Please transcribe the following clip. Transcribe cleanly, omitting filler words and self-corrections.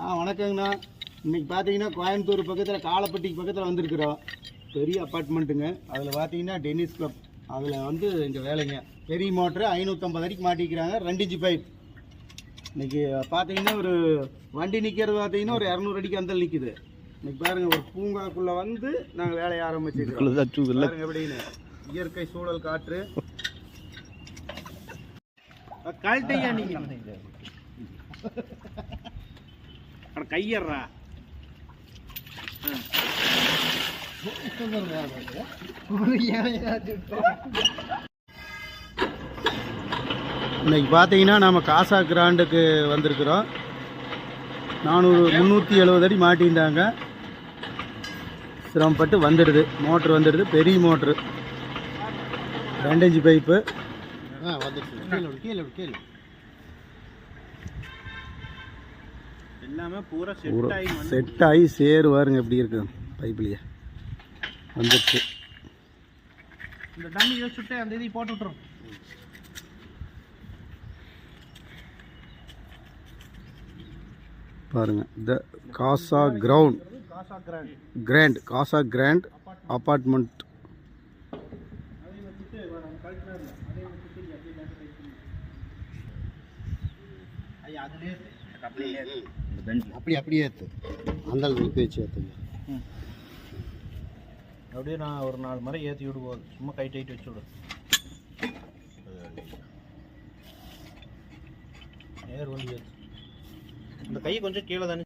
வணக்கங்கண்ணா. இன்னைக்கு பார்த்தீங்கன்னா கோயம்புத்தூர் பக்கத்தில் காலப்பட்டிக்கு பக்கத்தில் வந்திருக்கிறோம். பெரிய அப்பார்ட்மெண்ட்டுங்க. அதில் பார்த்தீங்கன்னா டென்னிஸ் கிளப், அதில் வந்து இங்கே வேலைங்க. பெரிய மோட்ரு 550 அடிக்கு மாட்டிக்கிறாங்க, 2 இன்ச்சு பைப். இன்றைக்கி பார்த்தீங்கன்னா ஒரு வண்டி நிற்கிறது பார்த்தீங்கன்னா ஒரு 200 அடிக்கு அந்த நிற்கிது. இன்னைக்கு பாருங்கள், ஒரு பூங்காக்குள்ளே வந்து நாங்கள் வேலையை ஆரம்பிச்சிருக்கோம். பாருங்க எப்படின்னு இயற்கை சூழல் காற்று. கழட்டையா நீங்கள் கையறா இன்னைக்கு பார்த்தீங்கன்னா நம்ம காசா கிராண்டுக்கு வந்திருக்கிறோம். 370 அடி மாட்டியிருந்தாங்க. சிரமப்பட்டு வந்துடுது, மோட்ரு வந்துடுது. பெரிய மோட்ரு 2 இன்ச்சு பைப்பு எல்லாமே பூரா செட் ஆகி சேரு பாருங்க எப்படி இருக்கு. பைப்லேயே வந்துடுச்சு. இந்த டம்மி யோசிச்சுட்டு அந்த இதை போட்டு விட்டுரும். பாருங்க, த காசா கிராண்ட் அப்பார்ட்மெண்ட். அப்படியே ஏற்று அந்த அளவுக்கு வச்சு ஏற்றுங்க. அப்படியே நான் ஒரு 4 முறை ஏற்றி விடுவோம். சும்மா கை டைட் வச்சு விடு. நேர் வண்டி ஏற்று. இந்த கை கொஞ்சம் கீழே தானே.